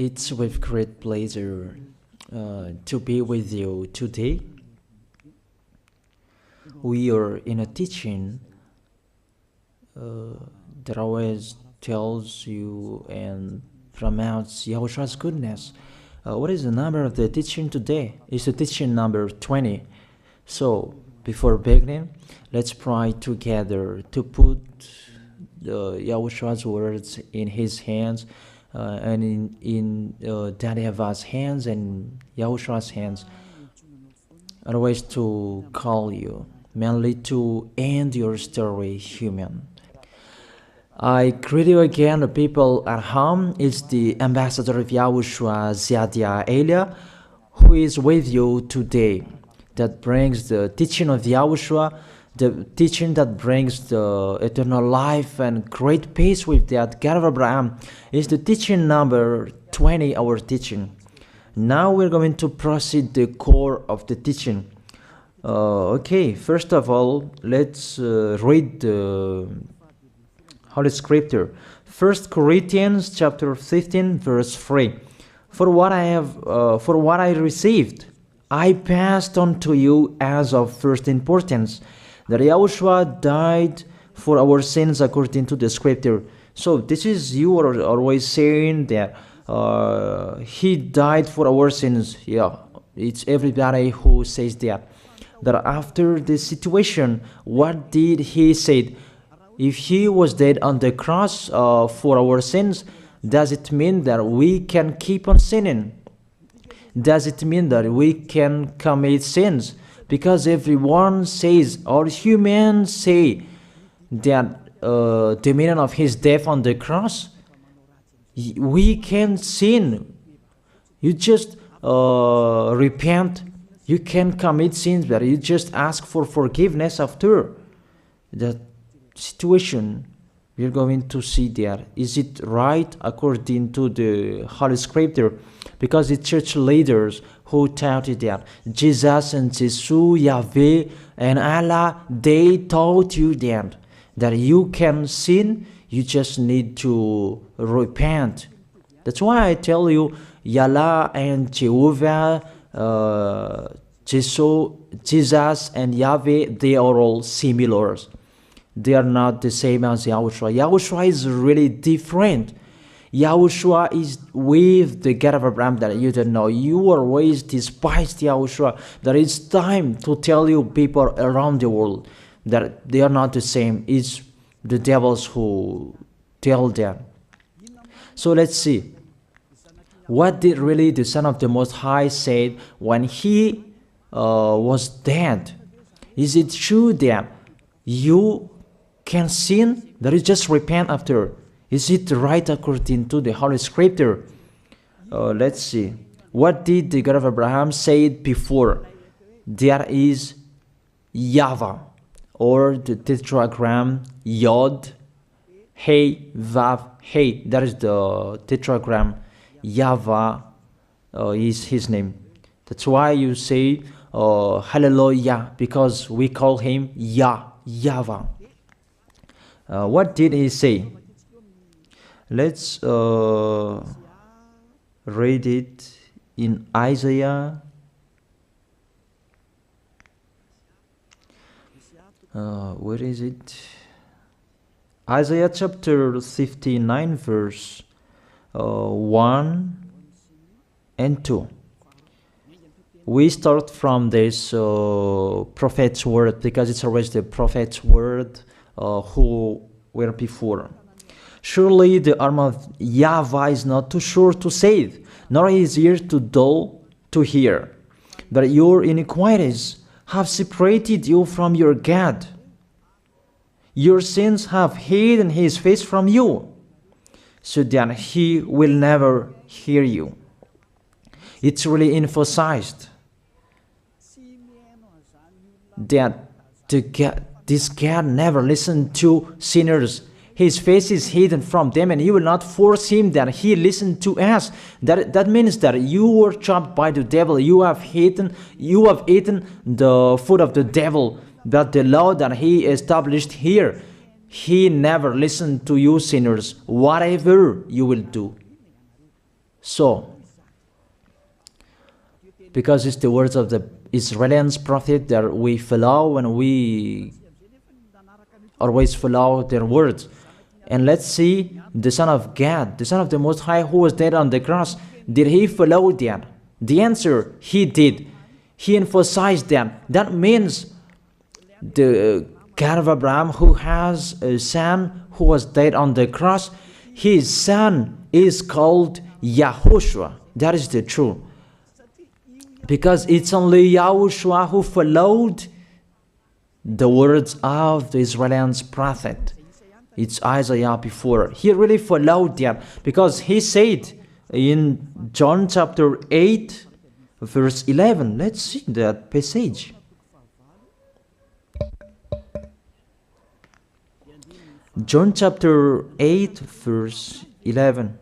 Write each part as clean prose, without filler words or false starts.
It's with great pleasure to be with you today. We are in a teaching that always tells you and promotes Yahushua's goodness. What is the number of the teaching today? It's the teaching number 20. So, before beginning, let's pray together to put Yahushua's words in his hands and in Daddy YAHVAH's hands and Yahushua's hands. Otherwise, to call you, mainly to end your story human. I greet you again, the people at home. It's the ambassador of Yahushua, Ziadia Elia, who is with you today. That brings the teaching of Yahushua, the teaching that brings the eternal life and great peace with that God of Abraham. Is the teaching number 20, our teaching. Now we're going to proceed the core of the teaching. Okay, first of all, let's read the Holy Scripture. 1 Corinthians chapter 15, verse 3. For what I received, I passed on to you as of first importance, that Yahushua died for our sins according to the Scripture. So this is, you are always saying that he died for our sins. Yeah, it's everybody who says that. That after the situation, what did he say? If he was dead on the cross for our sins, does it mean that we can keep on sinning? Does it mean that we can commit sins? Because everyone says, or humans say, that the meaning of his death on the cross, we can sin. You just repent. You can commit sins, but you just ask for forgiveness after that situation. We're going to see there. Is it right according to the Holy Scripture? Because the church leaders who taught it that Jesus and Jesus, Yahweh and Allah, they taught you that you can sin, you just need to repent. That's why I tell you, Yahlah and Jehovah, Jesus and Yahweh, they are all similar. They are not the same as Yahushua. Yahushua is really different. Yahushua is with the God of Abraham that you don't know. You always despised Yahushua. That it's time to tell you people around the world that they are not the same. It's the devils who tell them. So let's see. What did really the Son of the Most High say when he was dead? Is it true that you can sin, that you just repent after? Is it right according to the Holy Scripture? Let's see. What did the God of Abraham say before? There is YAHVAH, or the tetragram Yod, Hey, Vav, Hey. That is the tetragram. YAHVAH is his name. That's why you say Hallelujah, because we call him YAHVAH. What did he say? Let's read it in Isaiah. Where is it? Isaiah chapter 59, verse 1 and 2. We start from this prophet's word, because it's always the prophet's word who were before. Surely the arm of YAHVAH is not too short to save, nor his ear too dull to hear. But your iniquities have separated you from your God. Your sins have hidden his face from you, so that he will never hear you. It's really emphasized that this God never listened to sinners. His face is hidden from them, and you will not force him that he listen to us. That means that you were trapped by the devil. You have eaten the food of the devil. But the law that he established here, he never listened to you sinners, whatever you will do. So, because it's the words of the Israelians prophet that we follow, and we always follow their words. And let's see the Son of God, the Son of the Most High, who was dead on the cross. Did he follow that? The answer, he did. He emphasized that. That means the God of Abraham, who has a son who was dead on the cross, his son is called YAHOSHUAH. That is the truth. Because it's only YAHOSHUAH who followed the words of the Israelians prophet. It's Isaiah before. He really followed that, because he said in John chapter 8, verse 11. Let's see that passage. John chapter 8, verse 11.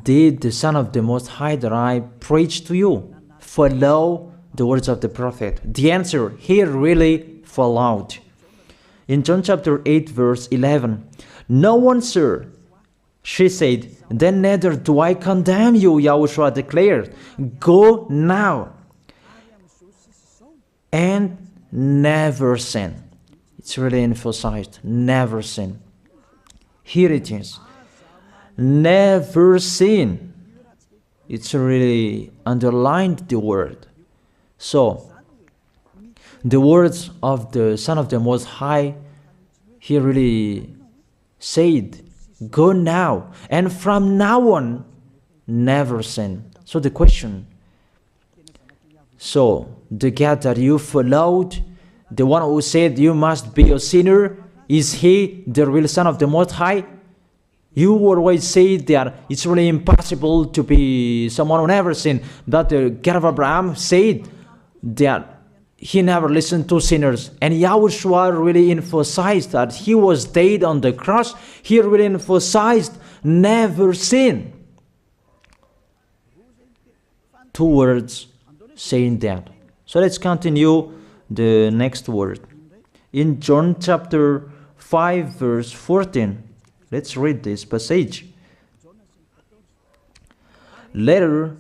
Did the Son of the Most High that I preach to you follow the words of the prophet? The answer, he really followed. In John chapter 8, verse 11, no one, sir, she said, then neither do I condemn you, YAHOSHUAH declared. Go now and never sin. It's really emphasized, never sin. Here it is. Never sin. It's really underlined the word. So, the words of the Son of the Most High, he really said, go now, and from now on, never sin. So the question, so the God that you followed, the one who said you must be a sinner, is he the real Son of the Most High? You always say that it's really impossible to be someone who never sinned. But the God of Abraham said that he never listened to sinners. And YAHOSHUAH really emphasized that he was dead on the cross. He really emphasized never sin. Two words saying that. So let's continue the next word. In John chapter 5, verse 14. Let's read this passage. Later,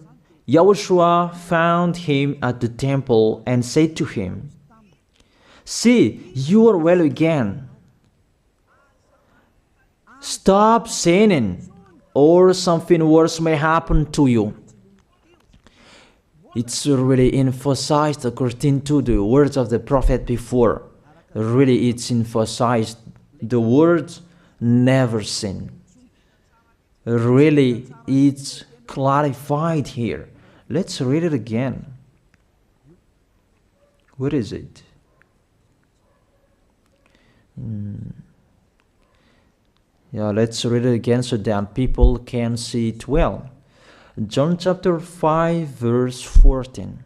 YAHOSHUAH found him at the temple and said to him, see, you are well again. Stop sinning, or something worse may happen to you. It's really emphasized according to the words of the prophet before. Really, it's emphasized the words never sin. Really, it's clarified here. Let's read it again. Where is it? Yeah, let's read it again so that people can see it well. John chapter 5, verse 14.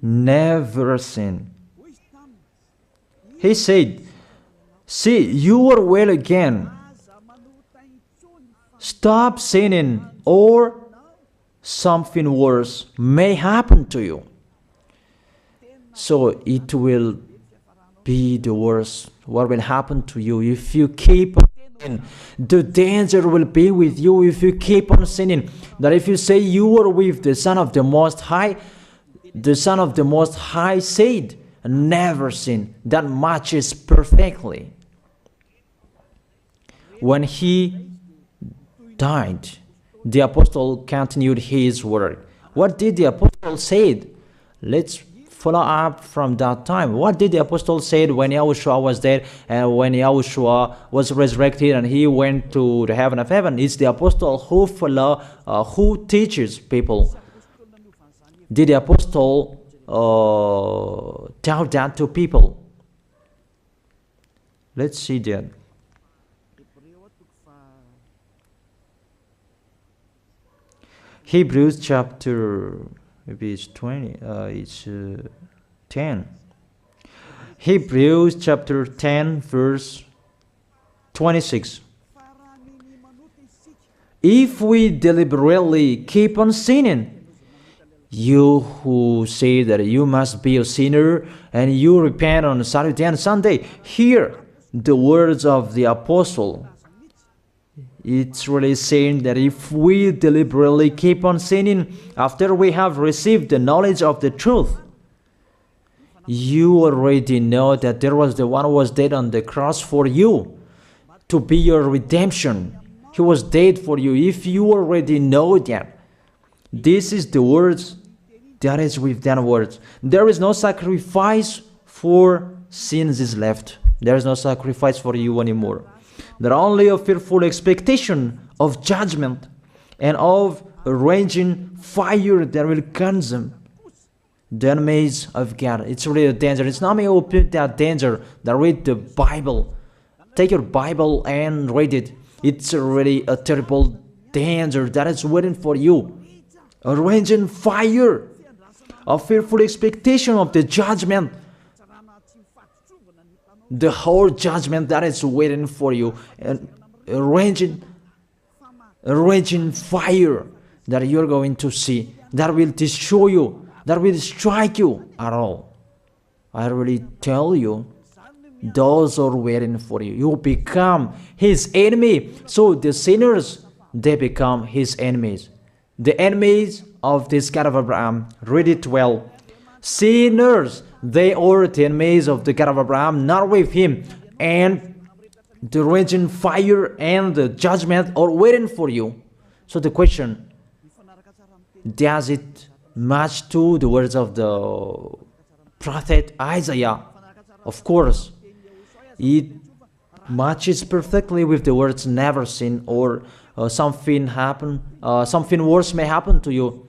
Never sin. He said, see, you are well again. Stop sinning, or something worse may happen to you. So it will be the worst. What will happen to you if you keep on sinning? The danger will be with you if you keep on sinning. That if you say you are with the Son of the Most High, the Son of the Most High said, never sin. That matches perfectly. When he died, the apostle continued his work. What did the apostle say? Let's follow up from that time. What did the apostle say when YAHOSHUAH was dead and when YAHOSHUAH was resurrected and he went to the heaven of heaven? It's the apostle who teaches people. Did the apostle tell that to people? Let's see that. Hebrews chapter, maybe it's 20, it's 10. Hebrews chapter 10, verse 26. If we deliberately keep on sinning, you who say that you must be a sinner and you repent on Saturday and Sunday, here the words of the apostle. It's really saying that if we deliberately keep on sinning after we have received the knowledge of the truth, you already know that there was the one who was dead on the cross for you to be your redemption. He was dead for you. If you already know that, this is the words that is with that words. There is no sacrifice for sins is left. There is no sacrifice for you anymore. There are only a fearful expectation of judgment and of a raging fire that will consume the enemies of God. It's really a danger. It's not me who put that danger that read the Bible. Take your Bible and read it. It's really a terrible danger that is waiting for you. A raging fire, a fearful expectation of the judgment. The whole judgment that is waiting for you, and a raging fire that you're going to see, that will destroy you, that will strike you at all. I really tell you, those are waiting for you. You become his enemy. So the sinners, they become his enemies. The enemies of this God of Abraham. Read it well. Sinners, they are the enemies of the God of Abraham, not with him. And the raging fire and the judgment are waiting for you. So the question, does it match to the words of the prophet Isaiah? Of course, it matches perfectly with the words never sin, or something worse may happen to you.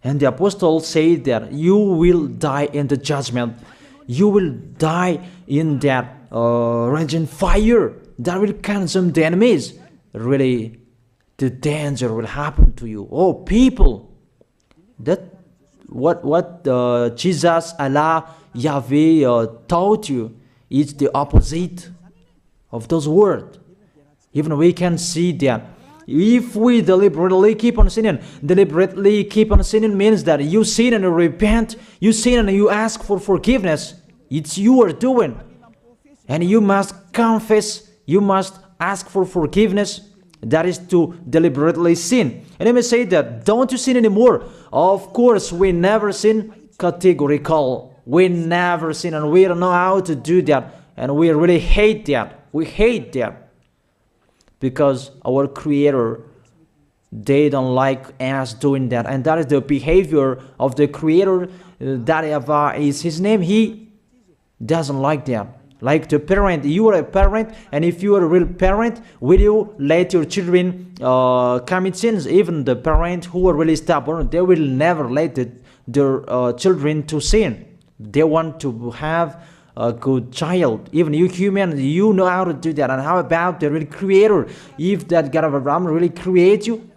And the apostle said that you will die in the judgment. You will die in that raging fire that will consume the enemies. Really, the danger will happen to you. Oh, people, that what Jesus, Allah, Yahweh taught you is the opposite of those words. Even we can see that if we deliberately keep on sinning means that you sin and you repent, you sin and you ask for forgiveness. It's you are doing. And you must confess, you must ask for forgiveness. That is to deliberately sin. And I may say that, don't you sin anymore? Of course, we never sin. Categorical. We never sin, and we don't know how to do that. And we really hate that. We hate that. Because our Creator, they don't like us doing that. And that is the behavior of the Creator. That YAHVAH is his name. He doesn't like that. Like the parent, you are a parent, and if you are a real parent, will you let your children commit sins? Even the parent who are really stubborn, they will never let their children to sin. They want to have a good child. Even you human, you know how to do that. And how about the real Creator? If that God of Abraham really creates you,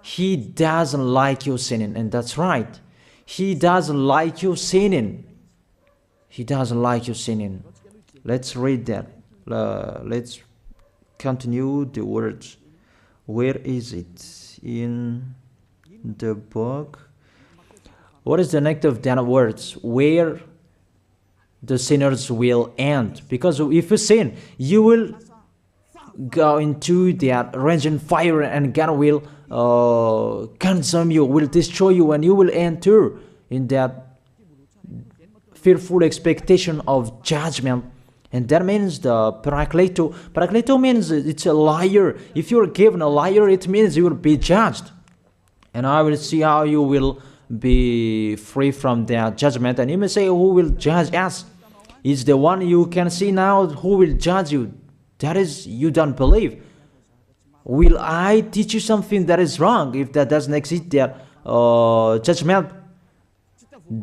he doesn't like you sinning. And that's right. He doesn't like you sinning. He doesn't like you sinning. Let's read that. Let's continue the words. Where is it? In the book. What is the next of that words? Where the sinners will end. Because if you sin, you will go into that raging fire, and God will consume you, will destroy you, and you will enter in that fearful expectation of judgment. And that means the parakleto. Parakleto means it's a liar. If you're given a liar, it means you will be judged. And I will see how you will be free from that judgment. And you may say, who will judge us? It's the one you can see now who will judge you. That is, you don't believe. Will I teach you something that is wrong if that doesn't exist, that judgment?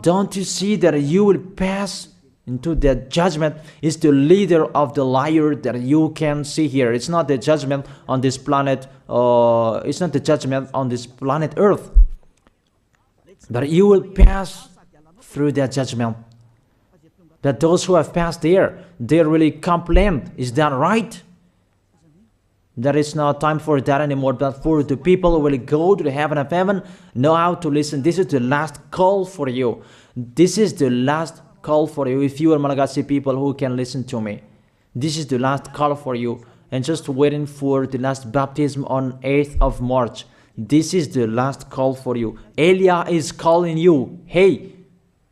Don't you see that you will pass into that judgment? Is the leader of the liar that you can see here. It's not the judgment on this planet. It's not the judgment on this planet Earth. But you will pass through that judgment. That those who have passed there, they really complain. Is that right? There is no time for that anymore. But for the people who will go to the heaven of heaven, know how to listen. This is the last call for you. This is the last call for you. If you are Malagasy people who can listen to me, This is the last call for you. And just waiting for the last baptism on 8th of March. This is the last call for you. Elia is calling you. Hey,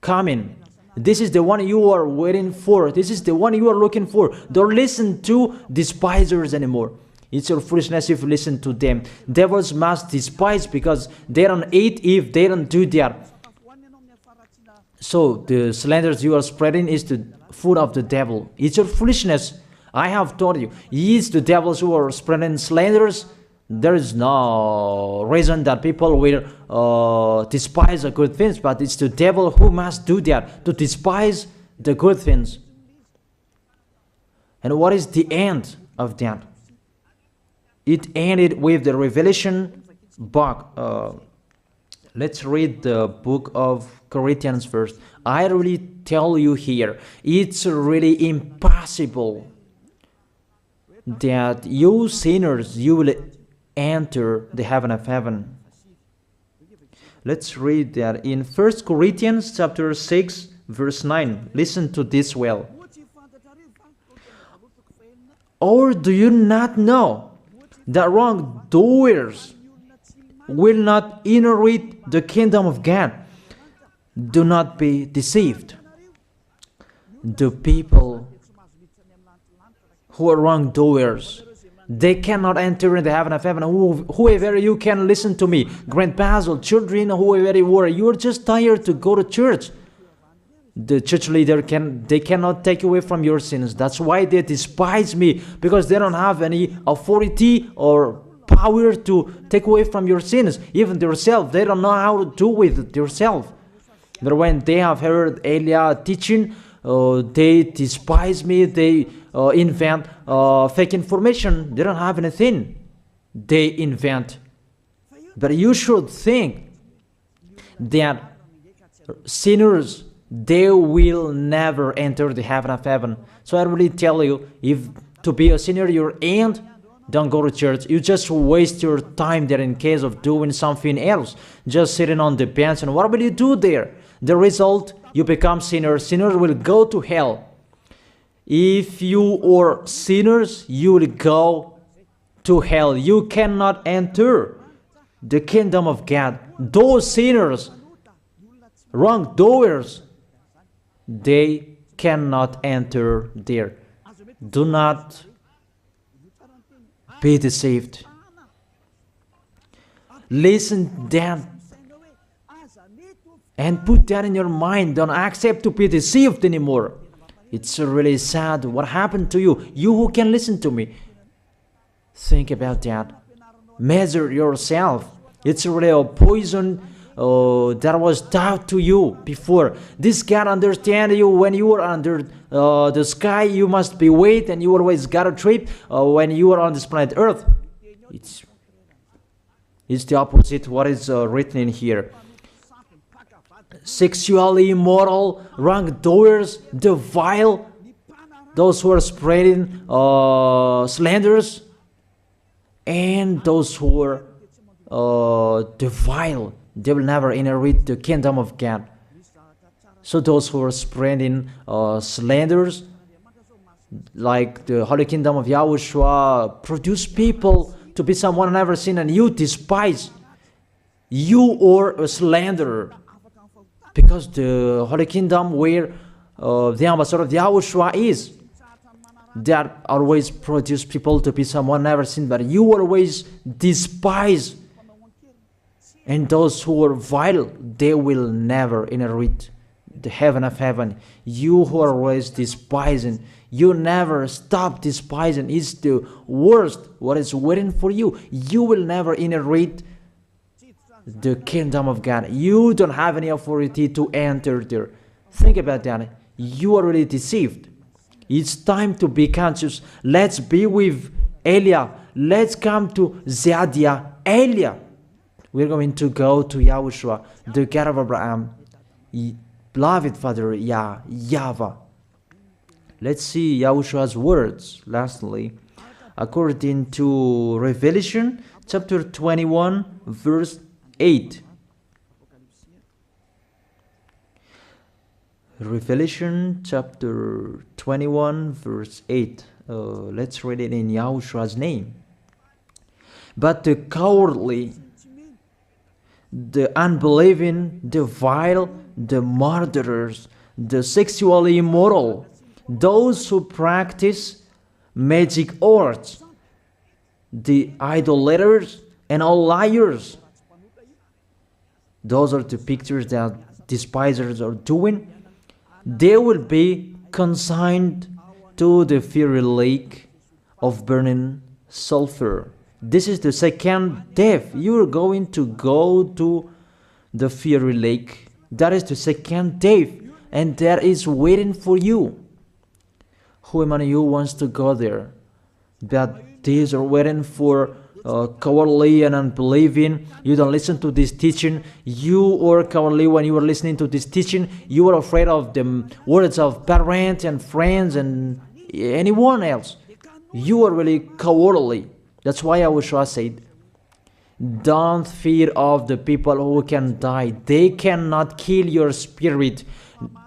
come in. This is the one you are waiting for. This is the one you are looking for. Don't listen to despisers anymore. It's your foolishness if you listen to them. Devils must despise because they don't eat if they don't do that. So the slanders you are spreading is the food of the devil. It's your foolishness. I have told you, it's the devils who are spreading slanders. There is no reason that people will despise the good things, but it's the devil who must do that, to despise the good things. And what is the end of that? It ended with the Revelation book. Let's read the book of Corinthians first. I really tell you here, it's really impossible that you sinners, you will enter the heaven of heaven. Let's read that in 1 Corinthians chapter 6 verse 9. Listen to this well. Or do you not know that wrongdoers will not inherit the kingdom of God? Do not be deceived. The people who are wrongdoers, they cannot enter in the heaven of heaven. Whoever you can listen to me, grandpas or children, whoever you are, you are just tired to go to church. The church leader they cannot take away from your sins. That's why they despise me, because they don't have any authority or power to take away from your sins. Even themselves, they don't know how to do with themselves. But when they have heard Elia teaching, they despise me. They invent fake information. They don't have anything. They invent. But you should think that sinners, they will never enter the heaven of heaven. So I really tell you, if to be a sinner you're in, don't go to church. You just waste your time there in case of doing something else. Just sitting on the bench, and what will you do there? The result, you become sinners. Sinners will go to hell. If you are sinners, you will go to hell. You cannot enter the kingdom of God. Those sinners, wrongdoers, they cannot enter there. Do not be deceived. Listen then and put that in your mind. Don't accept to be deceived anymore. It's really sad what happened to you. You who can listen to me, think about that. Measure yourself. It's really a poison that was taught to you before. This God understand you when you are under the sky. You must be wait, and you always got a trip when you are on this planet Earth. It's the opposite what is written in here. Sexually immoral, wrongdoers, the vile, those who are spreading slanders, and those who are the vile, they will never inherit the kingdom of God. So those who are spreading slanders, like the Holy Kingdom of YAHOSHUAH, produce people to be someone never seen, and you despise. You are a slanderer. Because the Holy Kingdom where the ambassador of YAHOSHUAH is, that always produce people to be someone never seen, but you always despise. And those who are vile, they will never inherit the heaven of heaven. You who are always despising, you never stop despising. It's the worst what is waiting for you. You will never inherit the kingdom of God. You don't have any authority to enter there. Think about that. You are already deceived. It's time to be conscious. Let's be with Elia. Let's come to Zeadiah. Elia. We're going to go to YAHOSHUAH, the God of Abraham, beloved Father YAHVAH. Let's see YAHOSHUAH's words. Lastly, according to Revelation chapter 21 verse 8. Revelation chapter 21 verse 8. Let's read it in Yahoshua's name. But the cowardly, the unbelieving, the vile, the murderers, the sexually immoral, those who practice magic arts, the idolaters, and all liars. Those are the pictures that despisers are doing. They will be consigned to the fiery lake of burning sulfur. This is the second death. You are going to go to the fiery lake. That is the second death, and that is waiting for you. Who among you wants to go there? That these are waiting for cowardly and unbelieving. You don't listen to this teaching. You are cowardly when you are listening to this teaching. You are afraid of the words of parents and friends and anyone else. You are really cowardly. That's why YAHOSHUAH said, don't fear of the people who can die. They cannot kill your spirit.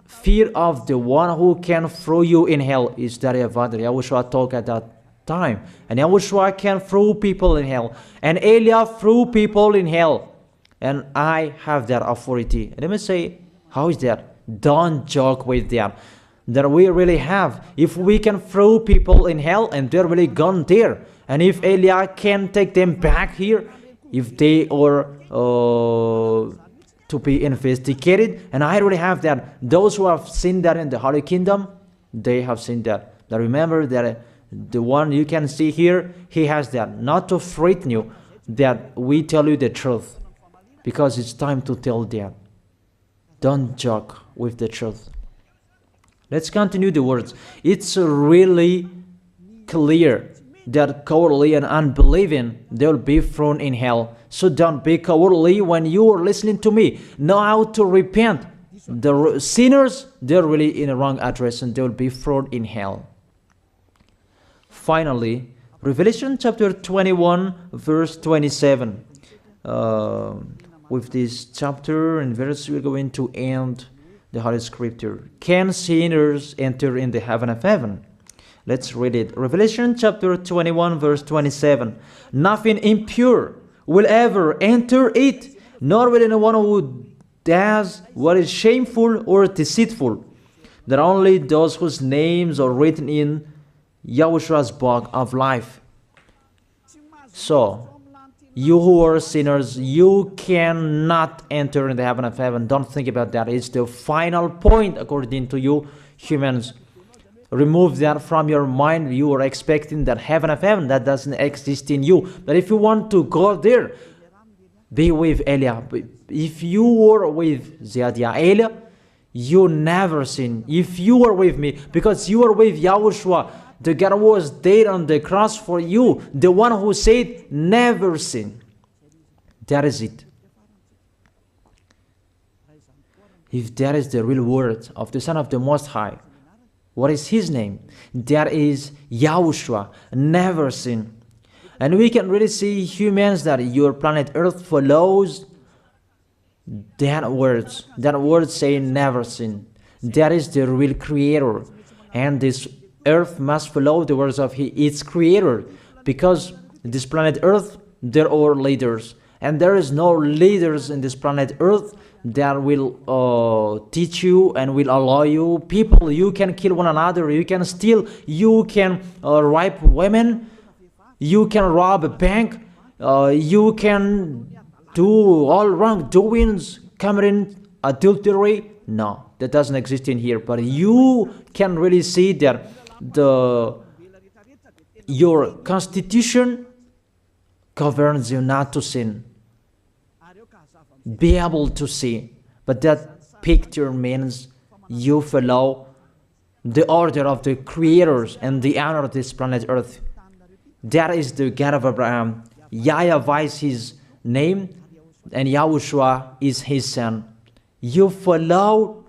Fear of the one who can throw you in hell. Is that what YAHOSHUAH talked at that time? And YAHOSHUAH can throw people in hell. And Elia threw people in hell. And I have that authority. Let me say, how is that? Don't joke with that. That we really have. If we can throw people in hell and they're really gone there, and if Elia can take them back here, if they are to be investigated, and I really have that. Those who have seen that in the Holy Kingdom, they have seen that. Now remember that the one you can see here, he has that. Not to frighten you, that we tell you the truth, because it's time to tell that. Don't joke with the truth. Let's continue the words. It's really clear that cowardly and unbelieving, they'll be thrown in hell. So don't be cowardly when you are listening to me. Know how to repent. The sinners, they're really in the wrong address and they'll be thrown in hell. Finally, Revelation chapter 21 verse 27. With this chapter and verse, we're going to end the Holy Scripture. Can sinners enter in the heaven of heaven? Let's read it. Revelation chapter 21 verse 27. Nothing impure will ever enter it, nor will anyone who does what is shameful or deceitful. That only those whose names are written in YAHOSHUAH's book of life. So, you who are sinners, you cannot enter in the heaven of heaven. Don't think about that. It's the final point according to you humans. Remove that from your mind. You are expecting that heaven of heaven that doesn't exist in you. But if you want to go there, be with Elia. If you were with Elia, you never sin. If you are with me, because you are with YAHOSHUAH, the God was dead on the cross for you, the one who said never sin. That is it. If that is the real word of the Son of the Most High, what is his name? That is YAHOSHUAH, never sin. And we can really see humans that your planet Earth follows that word saying never sin. That is the real creator. And this Earth must follow the words of its creator, because this planet Earth, there are leaders. And there is no leaders in this planet Earth that will teach you and will allow you. People, you can kill one another, you can steal, you can rape women, you can rob a bank, you can do all wrongdoings, committing adultery. No, that doesn't exist in here. But you can really see that your constitution governs you not to sin. Be able to see. But that picture means you follow the order of the creators and the honor of this planet Earth. That is the God of Abraham. YAHVAH is his name, and YAHOSHUAH is his son. You follow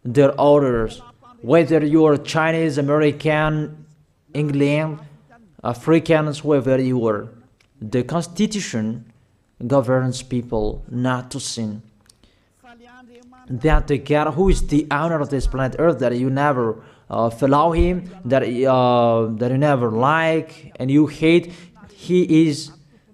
their orders, whether you are Chinese, American, England, Africans, whoever you are. The Constitution governs people not to sin. that the God who is the owner of this planet Earth, that you never follow him, that you never like and you hate, he is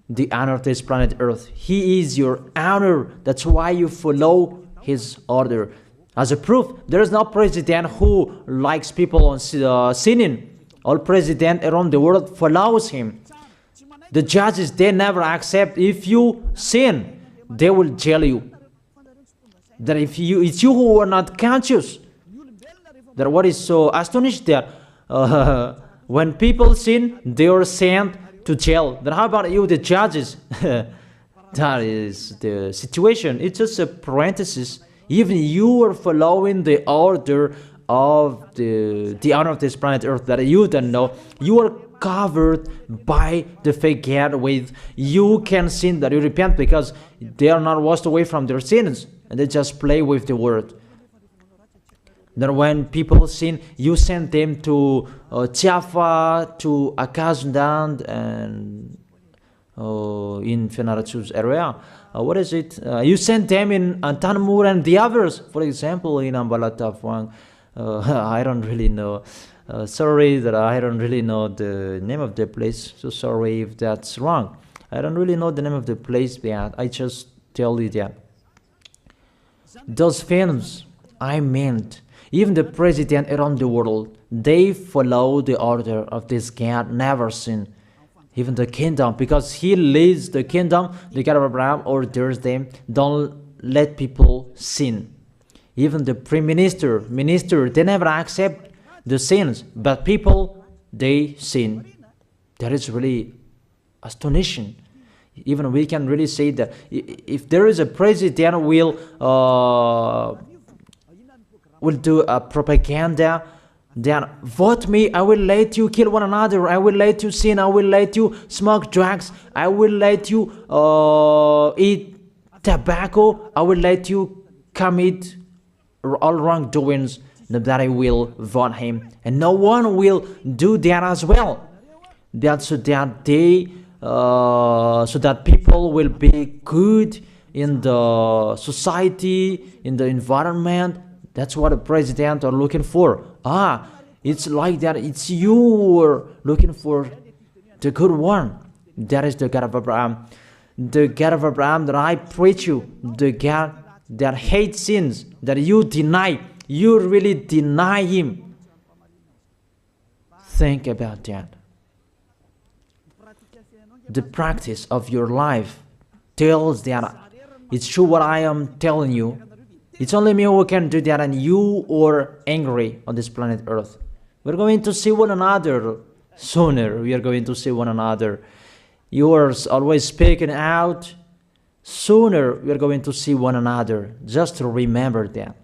the owner of this planet Earth. He is your owner. That's why you follow his order. As a proof, there is no president who likes people on sinning. All president around the world follows him. The judges, they never accept. If you sin, they will jail you. That if it's you who are not conscious. That what is so astonished that when people sin, they are sent to jail. Then how about you, the judges? That is the situation. It's just a parenthesis. Even you are following the order of the owner of this planet Earth that you don't know. You are covered by the fake God with you can sin, that you repent, because they are not washed away from their sins and they just play with the word. Then when people sin, you send them to Java, to Akazandand, and in Fenarachu's area. What is it? You send them in Tanmur and the others. For example, in Ambalatafwang. I don't really know. Sorry that I don't really know the name of the place. So sorry if that's wrong. I don't really know the name of the place, but I just tell you that. Those films, I meant, even the president around the world, they follow the order of this God, never sin. Even the kingdom, because he leads the kingdom, the God of Abraham orders them, don't let people sin. Even the prime minister, they never accept the sins, but people, they sin. That is really astonishing. Even we can really say that if there is a president will do a propaganda, then vote me, I will let you kill one another, I will let you sin, I will let you smoke drugs, I will let you eat tobacco, I will let you commit all wrongdoings, that I will vote him. And no one will do that as well. That's so that they so that people will be good in the society, in the environment. That's what a president are looking for. It's like that. It's you who are looking for the good one. That is the God of Abraham. The God of Abraham that I preach you. The God that hates sins, that you deny. You really deny him. Think about that. The practice of your life tells that it's true what I am telling you. It's only me who can do that, and you are angry on this planet Earth. We're going to see one another sooner. We are going to see one another. You are always speaking out. Sooner we are going to see one another. Just to remember that.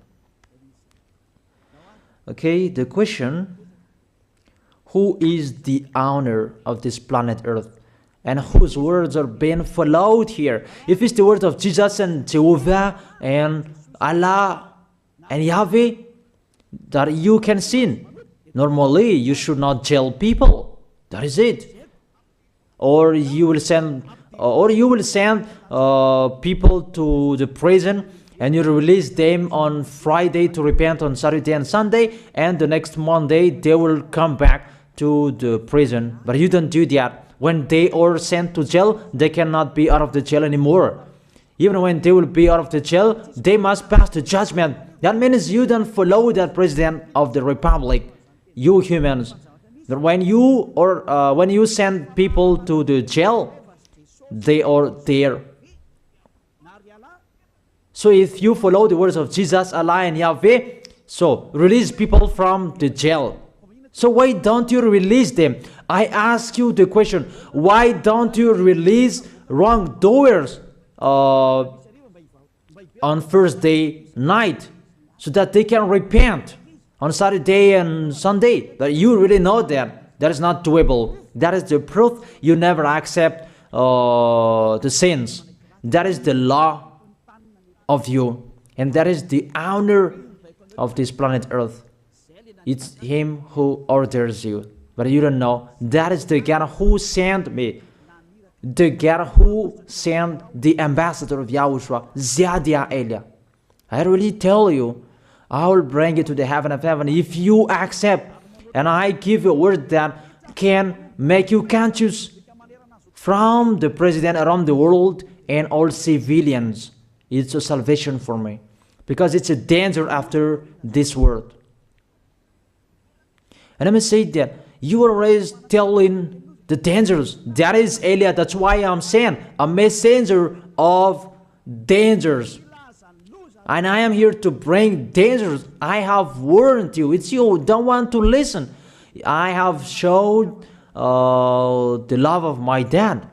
Okay, the question: who is the owner of this planet Earth, and whose words are being followed here? If it's the word of Jesus and Jehovah and Allah and Yahweh, that you can sin. Normally, you should not jail people. That is it. Or you will send, people to the prison, and you release them on Friday to repent on Saturday and Sunday, and the next Monday they will come back to the prison. But you don't do that. When they are sent to jail, they cannot be out of the jail anymore. Even when they will be out of the jail, they must pass the judgment. That means you don't follow that president of the republic, you humans. That when you send people to the jail, they are there. So if you follow the words of Jesus, Allah and Yahweh, so release people from the jail. So why don't you release them? I ask you the question, why don't you release wrongdoers on Thursday night so that they can repent on Saturday and Sunday? But you really know that is not doable. That is the proof you never accept the sins. That is the law of you, and that is the owner of this planet Earth. It's him who orders you, but you don't know. That is the God who sent me, the God who sent the ambassador of Yahushua, Ziadia Elia. I really tell you, I will bring you to the heaven of heaven if you accept. And I give you a word that can make you conscious from the president around the world and all civilians. It's a salvation for me. Because it's a danger after this world. And let me say that you are always telling the dangers. That is Eliah. That's why I'm saying a messenger of dangers. And I am here to bring dangers. I have warned you. It's you who don't want to listen. I have showed the love of my dad.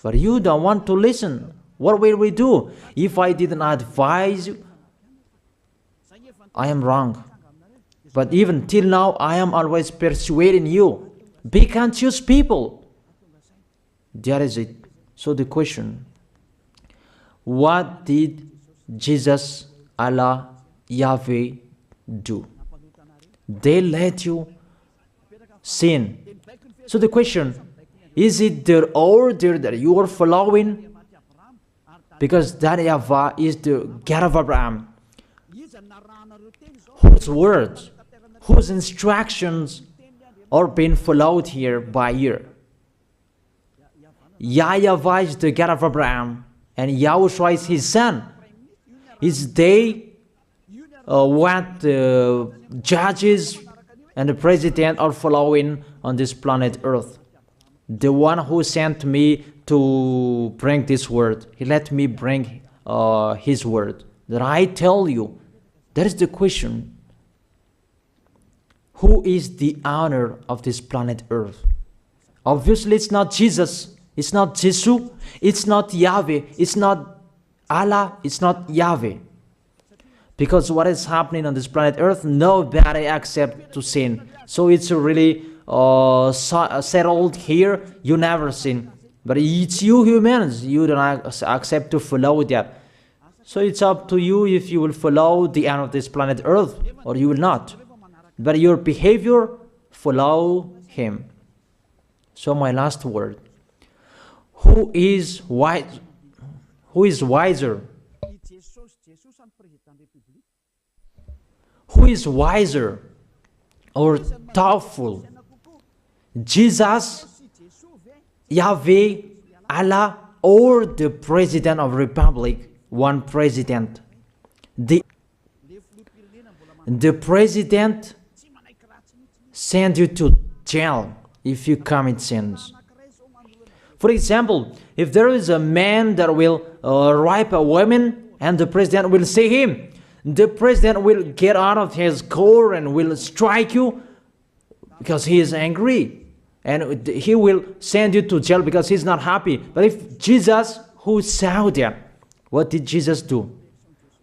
But you don't want to listen. What will we do? If I didn't advise you, I am wrong. But even till now, I am always persuading you. Be conscious people. That is it. So the question, what did Jesus, Allah, Yahweh do? They let you sin. So the question, is it their order that you are following? Because that YAHVAH is the God of Abraham, whose words, whose instructions are being followed here by year. YAHVAH is the God of Abraham, and YAHOSHUAH is his son. Is they what the judges and the president are following on this planet Earth. The one who sent me to bring this word, he let me bring his word. That I tell you, that is the question. Who is the owner of this planet Earth? Obviously, it's not Jesus. It's not Jesus. It's not Yahweh. It's not Allah. It's not Yahweh. Because what is happening on this planet Earth, nobody accepts to sin. So it's really settled here. You never sin. But it's you humans. You don't accept to follow that. So it's up to you if you will follow the end of this planet Earth or you will not. But your behavior, follow him. So my last word. Who is wise? Who is wiser? Who is wiser or doubtful? Jesus, Yahweh, Allah, or the President of Republic? One president. The president send you to jail if you commit sins. For example, if there is a man that will rape a woman and the president will see him, the president will get out of his car and will strike you because he is angry. And he will send you to jail because he's not happy. But if Jesus, who saw that, what did Jesus do?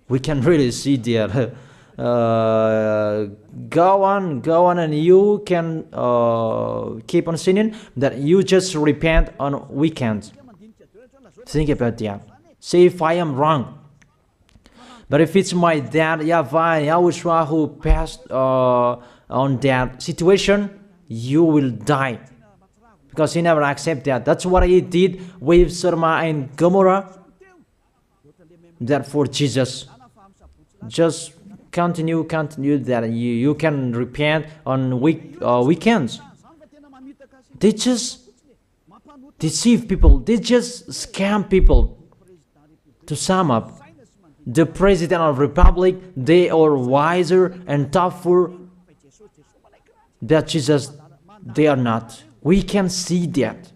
We can really see that. Go on, and you can keep on sinning, that you just repent on weekends. Think about that. See if I am wrong. But if it's my dad, YAHVAH, YAHOSHUAH, who passed on that situation, you will die. Because he never accepted that. That's what he did with Sodom and Gomorrah. Therefore, Jesus, just continue that you can repent on weekends. They just deceive people. They just scam people. To sum up, the President of the Republic, they are wiser and tougher than Jesus. They are not. We can see that.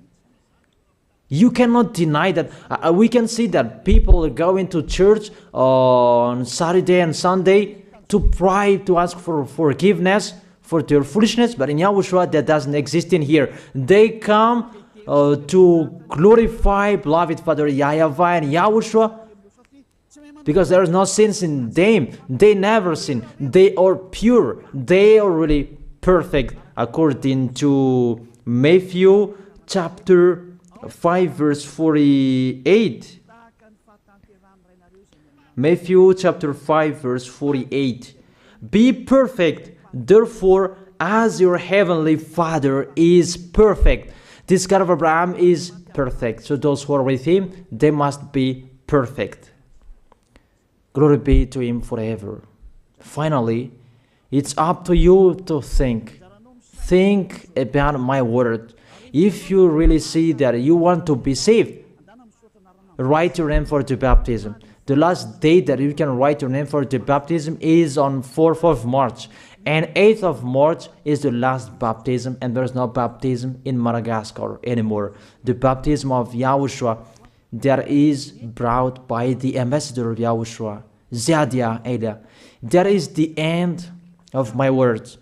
You cannot deny that. We can see that people are going to church on Saturday and Sunday to pray, to ask for forgiveness for their foolishness. But in YAHOSHUAH, that doesn't exist in here. They come to glorify beloved Father YAHVAH and YAHOSHUAH because there is no sins in them. They never sin. They are pure. They are really perfect according to Matthew chapter 5 verse 48. Matthew chapter 5 verse 48. Be perfect, therefore, as your heavenly Father is perfect. This God of Abraham is perfect. So those who are with him, they must be perfect. Glory be to Him forever. Finally, it's up to you to think. Think about my word. If you really see that you want to be saved, write your name for the baptism. The last date that you can write your name for the baptism is on 4th of March. And 8th of March is the last baptism, and there's no baptism in Madagascar anymore. The baptism of Yahushua that is brought by the ambassador of Yahushua, Zadia Ada. That is the end of my words.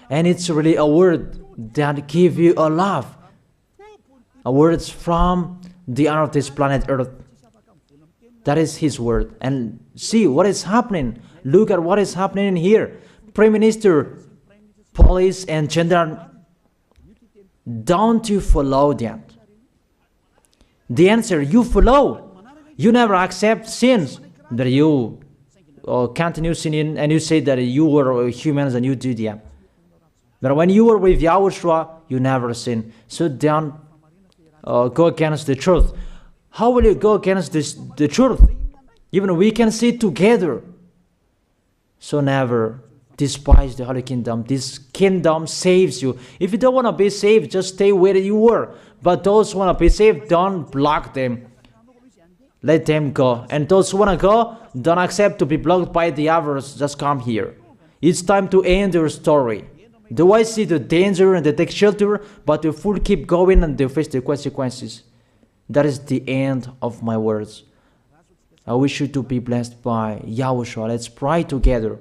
And it's really a word that gives you a love. A word from the honor of this planet Earth. That is His word. And see what is happening. Look at what is happening in here. Prime Minister, police, and gendarme. Don't you follow that? The answer, you follow. You never accept sins. That you continue sinning and you say that you were humans and you do that. But when you were with Yahushua, you never sin. So don't go against the truth. How will you go against the truth? Even we can see together. So never despise the Holy Kingdom. This kingdom saves you. If you don't want to be saved, just stay where you were. But those who want to be saved, don't block them. Let them go. And those who want to go, don't accept to be blocked by the others. Just come here. It's time to end your story. Do I see the danger and they take shelter, but the fool keep going and they face the consequences? That is the end of my words. I wish you to be blessed by Yahushua. Let's pray together.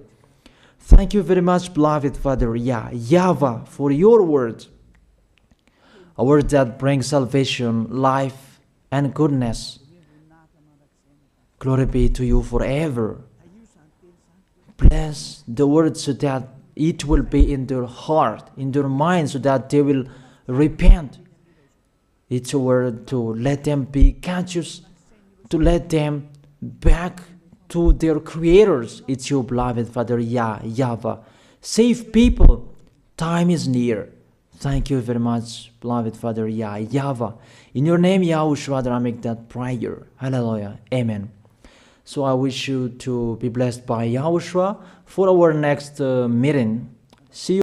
Thank you very much, beloved Father YAHVAH, for your word. A word that brings salvation, life, and goodness. Glory be to you forever. Bless the word so that it will be in their heart, in their mind, so that they will repent. It's a word to let them be conscious, to let them back to their creators. It's your beloved Father YAHVAH. Save people. Time is near. Thank you very much, beloved Father YAHVAH. In your name, Yahushua, that I make that prayer. Hallelujah. Amen. So I wish you to be blessed by Yahushua for our next meeting. See you.